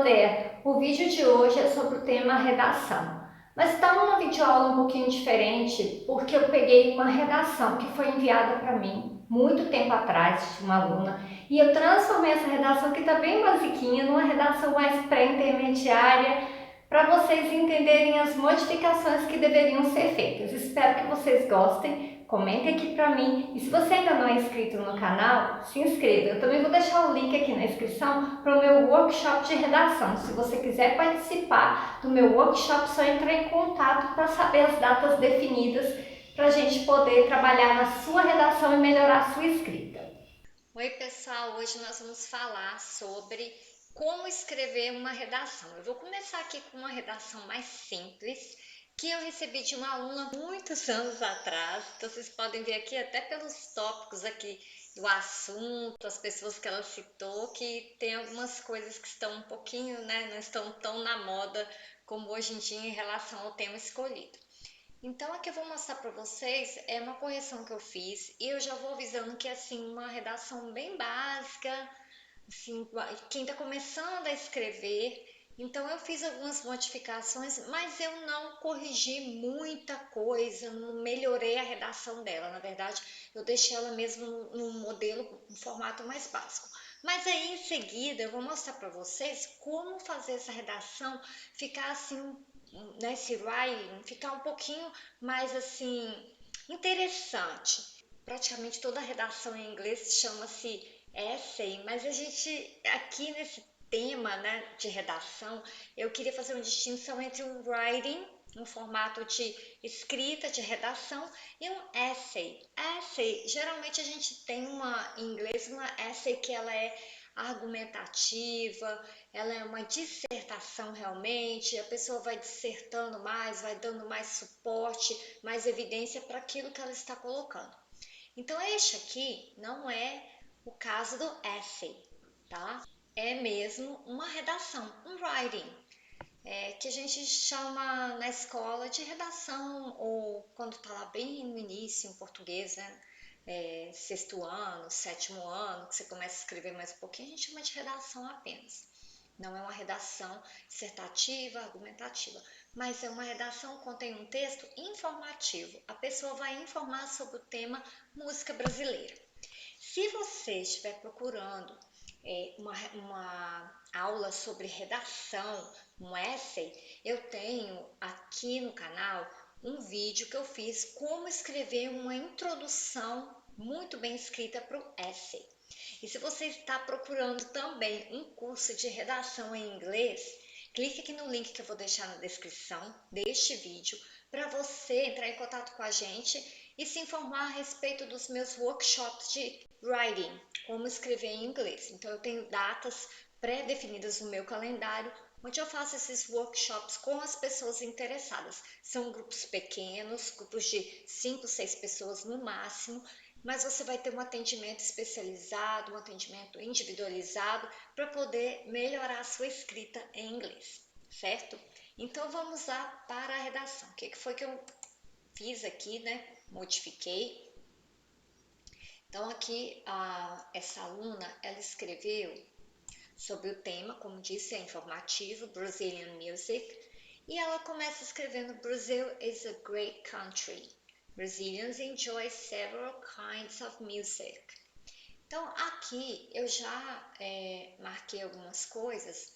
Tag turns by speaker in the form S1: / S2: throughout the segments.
S1: Aldeia, o vídeo de hoje é sobre o tema redação, mas está uma videoaula um pouquinho diferente porque eu peguei uma redação que foi enviada para mim muito tempo atrás de uma aluna e eu transformei essa redação que está bem basiquinha numa redação mais pré-intermediária para vocês entenderem as modificações que deveriam ser feitas. Espero que vocês gostem. Comente aqui para mim e se você ainda não é inscrito no canal, se inscreva. Eu também vou deixar o link aqui na descrição para o meu workshop de redação. Se você quiser participar do meu workshop, é só entrar em contato para saber as datas definidas para a gente poder trabalhar na sua redação e melhorar a sua escrita.
S2: Oi pessoal, hoje nós vamos falar sobre como escrever uma redação. Eu vou começar aqui com uma redação mais simples que eu recebi de uma aluna muitos anos atrás. Então vocês podem ver aqui até pelos tópicos aqui do assunto, as pessoas que ela citou, que tem algumas coisas que estão um pouquinho, não estão tão na moda como hoje em dia em relação ao tema escolhido. Então, aqui eu vou mostrar para vocês uma correção que eu fiz e eu já vou avisando que é assim uma redação bem básica, assim, quem está começando a escrever. Então, eu fiz algumas modificações, mas eu não corrigi muita coisa, não melhorei a redação dela. Na verdade, eu deixei ela mesmo no modelo, no formato mais básico. Mas aí, em seguida, eu vou mostrar para vocês como fazer essa redação ficar assim, esse writing ficar um pouquinho mais assim interessante. Praticamente toda a redação em inglês chama-se essay, mas a gente aqui nesse tema, de redação, eu queria fazer uma distinção entre um writing, um formato de escrita, de redação, e um essay. Essay, geralmente a gente tem em inglês uma essay que ela é argumentativa, ela é uma dissertação realmente, a pessoa vai dissertando mais, vai dando mais suporte, mais evidência para aquilo que ela está colocando. Então, este aqui não é o caso do essay, tá? É mesmo uma redação, um writing, que a gente chama na escola de redação, ou quando está lá bem no início, em português, sexto ano, sétimo ano, que você começa a escrever mais um pouquinho, a gente chama de redação apenas. Não é uma redação dissertativa, argumentativa, mas é uma redação que contém um texto informativo. A pessoa vai informar sobre o tema música brasileira. Se você estiver procurando uma aula sobre redação, um essay, eu tenho aqui no canal um vídeo que eu fiz como escrever uma introdução muito bem escrita para o essay. E se você está procurando também um curso de redação em inglês, clique aqui no link que eu vou deixar na descrição deste vídeo para você entrar em contato com a gente e se informar a respeito dos meus workshops de writing, como escrever em inglês. Então eu tenho datas pré-definidas no meu calendário, onde eu faço esses workshops com as pessoas interessadas. São grupos pequenos, grupos de 5, 6 pessoas no máximo, mas você vai ter um atendimento especializado, um atendimento individualizado para poder melhorar a sua escrita em inglês, certo? Então vamos lá para a redação. O que foi que eu fiz aqui, Modifiquei. Então aqui essa aluna, ela escreveu sobre o tema, como disse, é informativo, Brazilian Music, e ela começa escrevendo Brazil is a great country. Brazilians enjoy several kinds of music. Então aqui eu já marquei algumas coisas,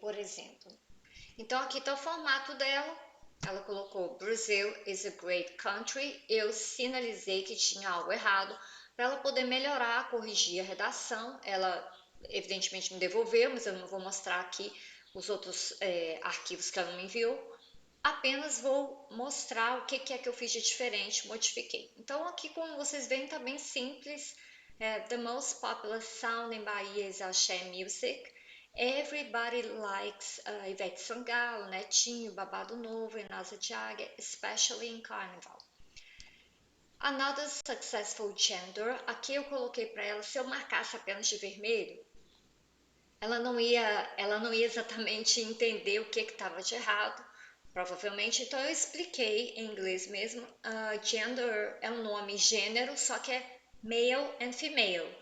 S2: por exemplo. Então aqui está o formato dela. Ela colocou Brazil is a great country. Eu sinalizei que tinha algo errado para ela poder melhorar, corrigir a redação. Ela evidentemente me devolveu, mas eu não vou mostrar aqui os outros arquivos que ela me enviou. Apenas vou mostrar o que é que eu fiz de diferente, modifiquei. Então aqui, como vocês veem, está bem simples. The most popular sound in Bahia is axé music. Everybody likes Ivete Sangalo, Netinho, Babado Novo, Inácia Jagger, especially in Carnival. Another successful gender, aqui eu coloquei para ela, se eu marcasse apenas de vermelho, ela não ia exatamente entender o que estava de errado, provavelmente, então eu expliquei em inglês mesmo. Gender é um nome gênero, só que é male and female.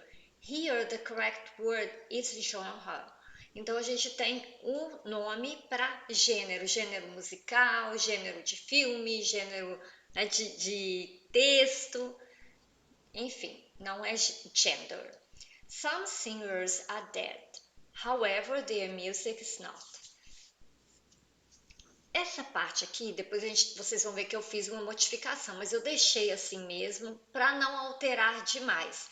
S2: Here the correct word is genre. Então a gente tem o nome para gênero, gênero musical, gênero de filme, gênero, né, de texto, enfim, não é gender. Some singers are dead, however their music is not. Essa parte aqui, depois vocês vão ver que eu fiz uma modificação, mas eu deixei assim mesmo para não alterar demais.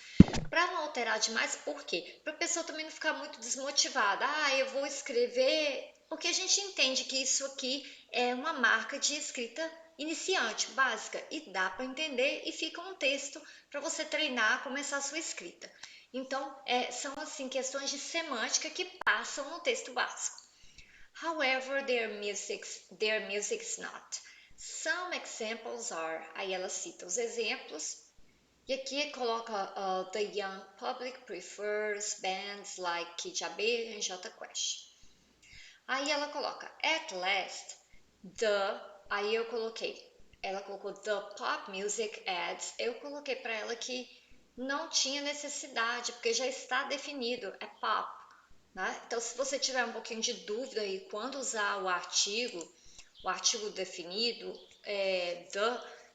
S2: Para não alterar demais, por quê? Para a pessoa também não ficar muito desmotivada. Ah, eu vou escrever, porque a gente entende que isso aqui é uma marca de escrita iniciante, básica, e dá para entender e fica um texto para você treinar, começar a sua escrita. Então, são assim questões de semântica que passam no texto básico. However, their music's not. Some examples are, aí ela cita os exemplos, e aqui coloca the young public prefers bands like Kid Abelha and Jota Quest. Aí ela coloca at last, aí eu coloquei, ela colocou the pop music ads, eu coloquei para ela que não tinha necessidade, porque já está definido, é pop. Né? Então, se você tiver um pouquinho de dúvida aí quando usar o artigo definido,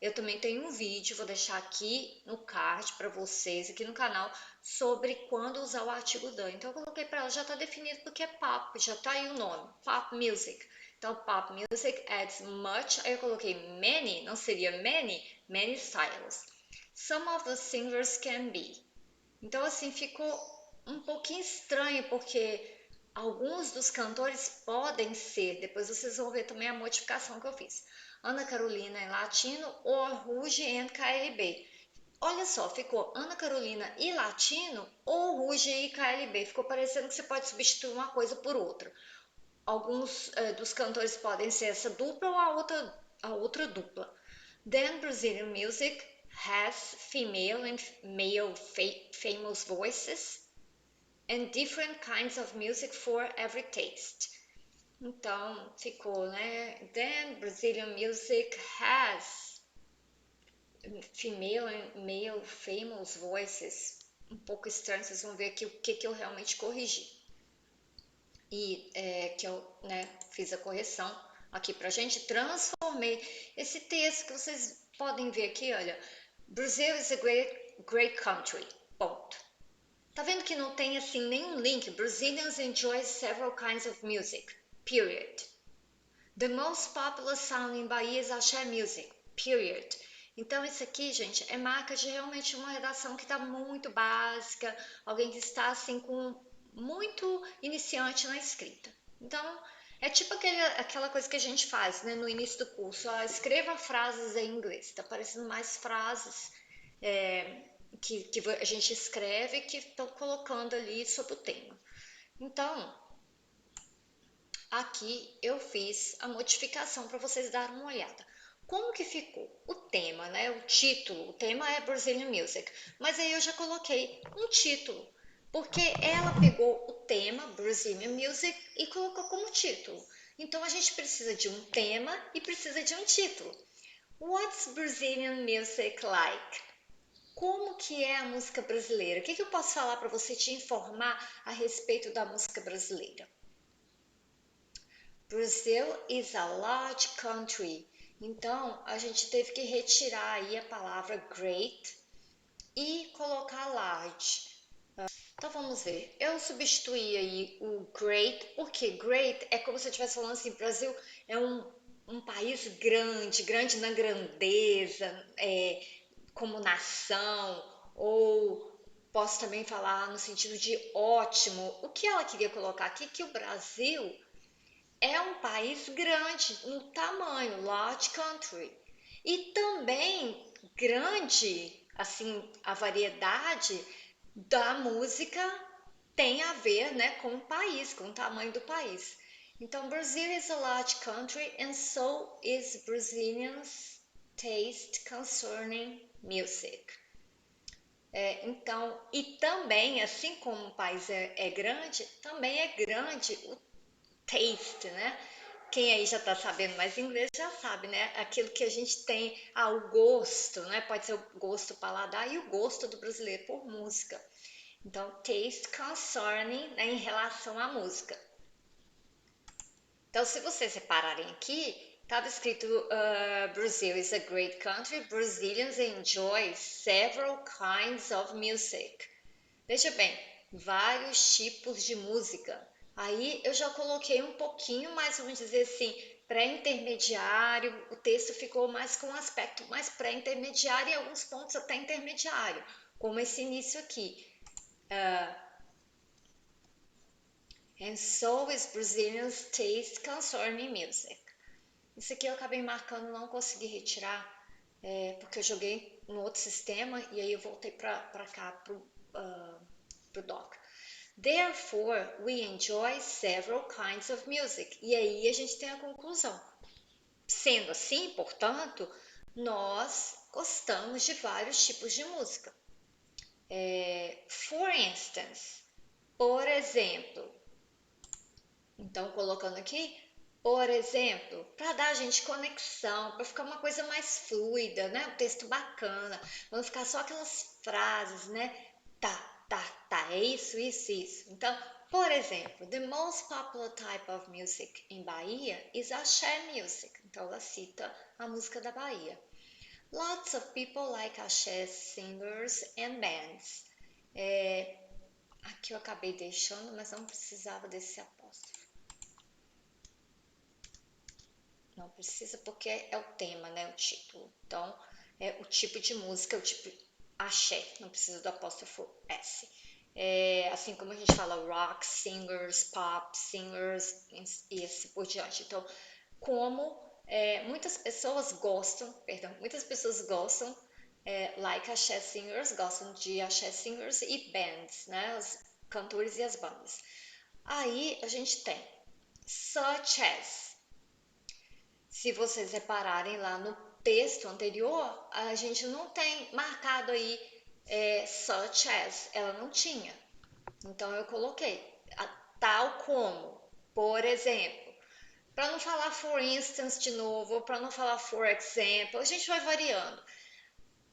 S2: eu também tenho um vídeo, vou deixar aqui no card para vocês, aqui no canal, sobre quando usar o artigo the. Então, eu coloquei para ela, já está definido porque é pop, já está aí o nome, pop music. Então, pop music adds much, aí eu coloquei many, não seria many styles. Some of the singers can be. Então, assim, ficou um pouquinho estranho, porque alguns dos cantores podem ser, depois vocês vão ver também a modificação que eu fiz. Ana Carolina em latino ou Ruge em KLB. Olha só, ficou Ana Carolina e latino ou Ruge e KLB. Ficou parecendo que você pode substituir uma coisa por outra. Alguns dos cantores podem ser essa dupla ou a outra dupla. Then Brazilian music has female and male famous voices and different kinds of music for every taste. Então, ficou, né? Then Brazilian music has female and male famous voices. Um pouco estranho, vocês vão ver aqui o que eu realmente corrigi. E que eu fiz a correção aqui pra gente, transformei esse texto que vocês podem ver aqui, olha. Brazil is a great country. Ponto. Tá vendo que não tem assim nenhum link? Brazilians enjoy several kinds of music. Period. The most popular sound in Bahia is axé music. Period. Então isso aqui, gente, é marca de realmente uma redação que está muito básica, alguém que está assim com muito iniciante na escrita. Então é tipo aquela coisa que a gente faz, né, no início do curso. Escreva frases em inglês. Está aparecendo mais frases que a gente escreve que estão colocando ali sobre o tema. Então, aqui eu fiz a modificação para vocês darem uma olhada. Como que ficou? O tema, né? O título, o tema é Brazilian Music, mas aí eu já coloquei um título, porque ela pegou o tema Brazilian Music e colocou como título. Então a gente precisa de um tema e precisa de um título. What's Brazilian music like? Como que é a música brasileira? O que eu posso falar para você te informar a respeito da música brasileira? Brazil is a large country. Então, a gente teve que retirar aí a palavra great e colocar large. Então, vamos ver. Eu substituí aí o great, porque great é como se eu estivesse falando assim, Brasil é um país grande na grandeza, como nação, ou posso também falar no sentido de ótimo. O que ela queria colocar aqui é que o Brasil é um país grande no tamanho, large country. E também grande, assim, a variedade da música tem a ver, né, com o país, com o tamanho do país. Então, Brazil is a large country and so is Brazilians' taste concerning music. Então, e também, assim como o país é grande, também é grande o taste, né? Quem aí já está sabendo mais inglês já sabe, né? Aquilo que a gente tem, o gosto, né? Pode ser o gosto paladar e o gosto do brasileiro por música. Então, taste concerning, né, em relação à música. Então, se vocês repararem aqui, estava escrito Brazil is a great country. Brazilians enjoy several kinds of music. Veja bem, vários tipos de música. Aí eu já coloquei um pouquinho mais, vamos dizer assim, pré-intermediário. O texto ficou mais com um aspecto mais pré-intermediário e alguns pontos até intermediário, como esse início aqui. And so is Brazilians taste concerning music. Isso aqui eu acabei marcando, não consegui retirar, porque eu joguei no outro sistema e aí eu voltei para cá, pro doc. Therefore, we enjoy several kinds of music. E aí a gente tem a conclusão. Sendo assim, portanto, nós gostamos de vários tipos de música. For instance, por exemplo. Então, colocando aqui, por exemplo, para dar a gente conexão, para ficar uma coisa mais fluida, né? Um texto bacana, não ficar só aquelas frases, né? Tá, é isso, isso, isso. Então, por exemplo, the most popular type of music in Bahia is axé music. Então, ela cita a música da Bahia. Lots of people like axé singers and bands. Aqui eu acabei deixando, mas não precisava desse apóstrofo. Não precisa porque é o tema, né? O título. Então, o tipo de música, o tipo axé, não precisa do apóstrofo S. Assim como a gente fala rock singers, pop singers e assim por diante. Então, como muitas pessoas gostam, like axé singers, gostam de axé singers e bands, né? Os cantores e as bandas. Aí a gente tem such as. Se vocês repararem lá no texto anterior, a gente não tem marcado aí such as, ela não tinha. Então eu coloquei tal como, por exemplo. Para não falar for instance de novo, ou para não falar for example, a gente vai variando.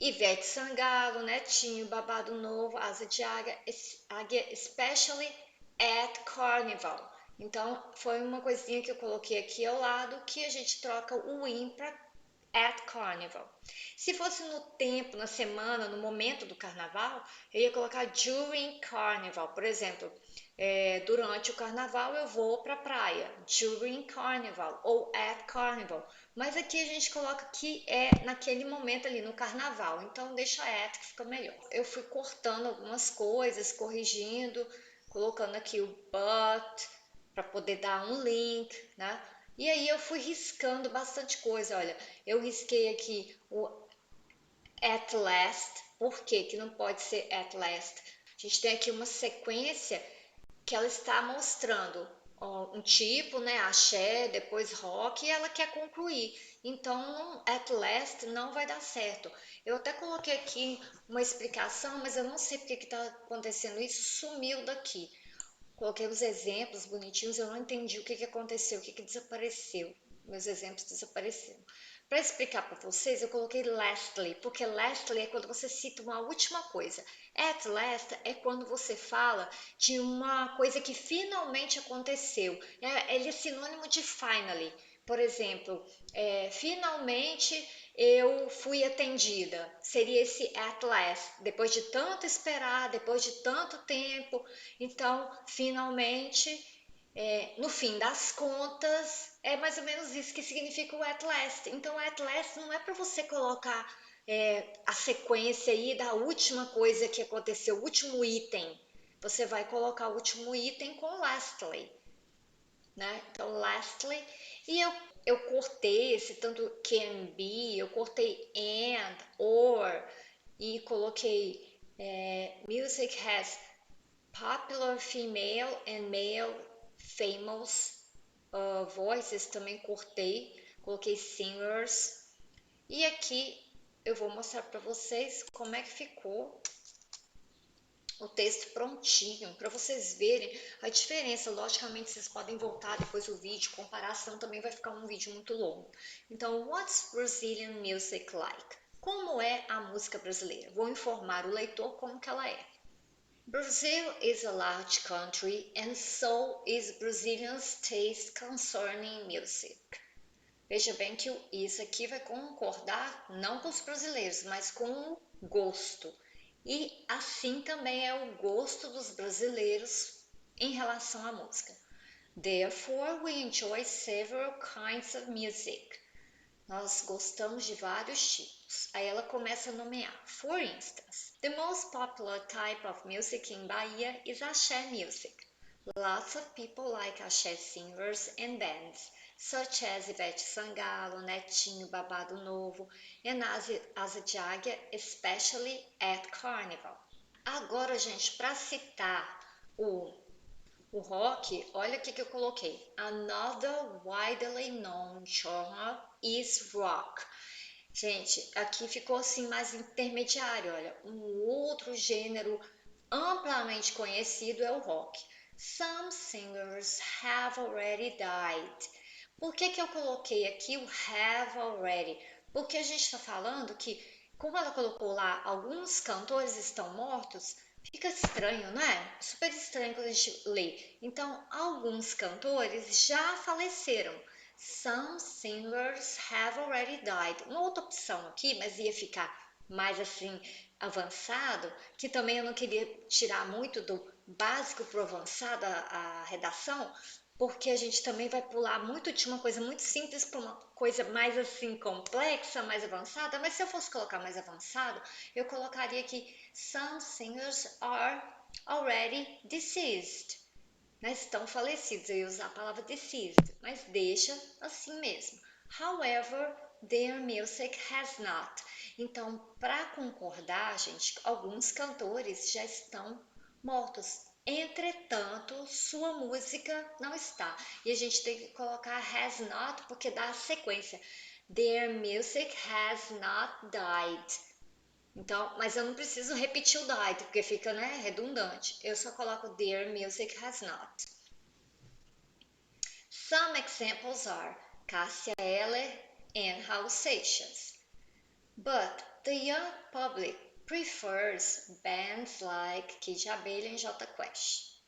S2: Ivete Sangalo, Netinho, Babado Novo, Asa de Águia, especially at Carnival. Então, foi uma coisinha que eu coloquei aqui ao lado, que a gente troca o in para at Carnival. Se fosse no tempo, na semana, no momento do carnaval, eu ia colocar during Carnival. Por exemplo, durante o carnaval eu vou para a praia, during Carnival ou at Carnival. Mas aqui a gente coloca que é naquele momento ali no carnaval, então deixa at que fica melhor. Eu fui cortando algumas coisas, corrigindo, colocando aqui o but para poder dar um link, né? E aí eu fui riscando bastante coisa, olha, eu risquei aqui o at last, por que não pode ser at last? A gente tem aqui uma sequência que ela está mostrando um tipo, né, axé, depois rock, e ela quer concluir. Então, at last não vai dar certo. Eu até coloquei aqui uma explicação, mas eu não sei porque que está acontecendo isso, sumiu daqui. Coloquei os exemplos bonitinhos, eu não entendi o que aconteceu, o que desapareceu. Meus exemplos desapareceram. Para explicar para vocês, eu coloquei lastly, porque lastly é quando você cita uma última coisa. At last é quando você fala de uma coisa que finalmente aconteceu. Ele é sinônimo de finally. Por exemplo, finalmente eu fui atendida. Seria esse at last. Depois de tanto esperar, depois de tanto tempo. Então, finalmente, no fim das contas, é mais ou menos isso que significa o at last. Então, at last não é para você colocar a sequência aí da última coisa que aconteceu, o último item. Você vai colocar o último item com lastly, né? Então, lastly. E eu cortei esse tanto can be, eu cortei and, or, e coloquei music has popular female and male famous voices, também cortei, coloquei singers. E aqui eu vou mostrar para vocês como é que ficou o texto prontinho, para vocês verem a diferença. Logicamente, vocês podem voltar depois o vídeo, comparação também vai ficar um vídeo muito longo. Então, what's Brazilian music like? Como é a música brasileira? Vou informar o leitor como que ela é. Brazil is a large country and so is Brazilians' taste concerning music. Veja bem que o isso aqui vai concordar não com os brasileiros, mas com o gosto. E assim também é o gosto dos brasileiros em relação à música. Therefore, we enjoy several kinds of music. Nós gostamos de vários tipos. Aí ela começa a nomear. For instance, the most popular type of music in Bahia is axé music. Lots of people like axé singers and bands, such as Ivete Sangalo, Netinho, Babado Novo, and Asa de Águia, especially at Carnival. Agora, gente, para citar o rock, olha o que eu coloquei. Another widely known genre is rock. Gente, aqui ficou assim mais intermediário, olha. Um outro gênero amplamente conhecido é o rock. Some singers have already died. Por que eu coloquei aqui o have already? Porque a gente está falando que, como ela colocou lá, alguns cantores estão mortos, fica estranho, né? Super estranho quando a gente lê. Então, alguns cantores já faleceram. Some singers have already died. Uma outra opção aqui, mas ia ficar mais assim avançado, que também eu não queria tirar muito do básico para o avançado a redação, porque a gente também vai pular muito de uma coisa muito simples para uma coisa mais assim complexa, mais avançada, mas se eu fosse colocar mais avançado, eu colocaria que some singers are already deceased, né? Estão falecidos, eu ia usar a palavra deceased, mas deixa assim mesmo. However, their music has not. Então, para concordar, gente, alguns cantores já estão mortos. Entretanto, sua música não está. E a gente tem que colocar has not porque dá a sequência. Their music has not died. Então, mas eu não preciso repetir o died porque fica, né, redundante. Eu só coloco their music has not. Some examples are Cássia Eller and Raul Seixas. But the young public prefers bands like Kid de Abelha and Jota Quest.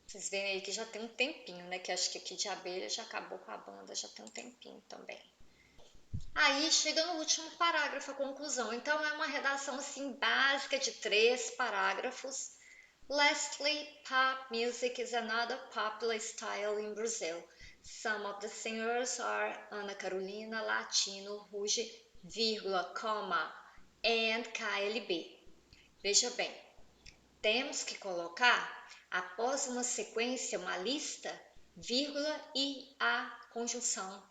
S2: Vocês veem aí que já tem um tempinho, né? Que acho que Kid de Abelha já acabou com a banda, já tem um tempinho também. Aí chega no último parágrafo a conclusão. Então é uma redação assim básica de 3 parágrafos. Lastly, pop music is another popular style in Brazil. Some of the singers are Ana Carolina, Latino, Ruge, vírgula, coma, and KLB. Veja bem, temos que colocar após uma sequência, uma lista, vírgula e a conjunção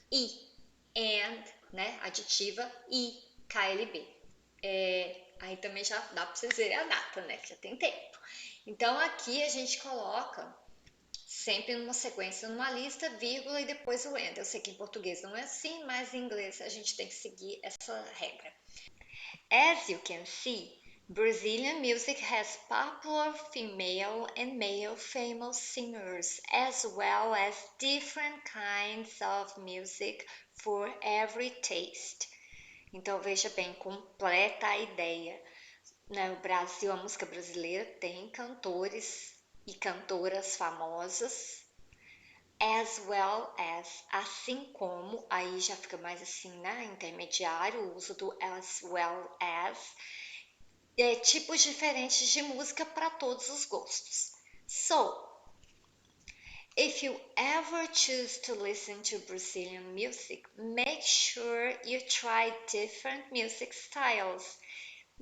S2: e, and, né, aditiva e KLB. Aí também já dá para vocês verem a data, né, que já tem tempo. Então aqui a gente coloca sempre numa sequência, numa lista, vírgula e depois o and. Eu sei que em português não é assim, mas em inglês a gente tem que seguir essa regra. As you can see, Brazilian music has popular female and male famous singers, as well as different kinds of music for every taste. Então veja bem, completa a ideia. No Brasil, a música brasileira tem cantores e cantoras famosas, as well as, assim como, aí já fica mais assim, né, intermediário, o uso do as well as, tipos diferentes de música para todos os gostos. So, if you ever choose to listen to Brazilian music, make sure you try different music styles.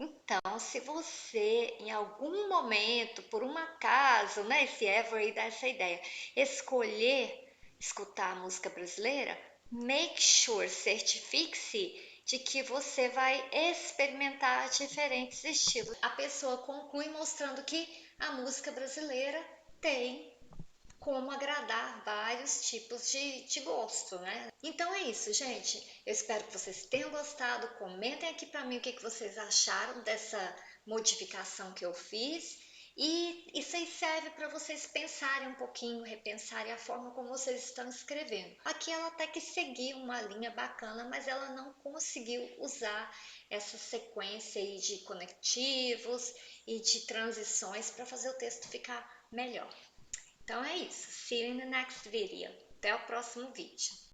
S2: Então, se você, em algum momento, por um acaso, né, esse ever aí dá essa ideia, escolher escutar a música brasileira, make sure, certifique-se de que você vai experimentar diferentes estilos. A pessoa conclui mostrando que a música brasileira tem como agradar vários tipos de gosto, né? Então é isso, gente. Eu espero que vocês tenham gostado. Comentem aqui para mim o que vocês acharam dessa modificação que eu fiz. E isso aí serve para vocês pensarem um pouquinho, repensarem a forma como vocês estão escrevendo. Aqui ela até que seguiu uma linha bacana, mas ela não conseguiu usar essa sequência aí de conectivos e de transições para fazer o texto ficar melhor. Então é isso. See you in the next video. Até o próximo vídeo.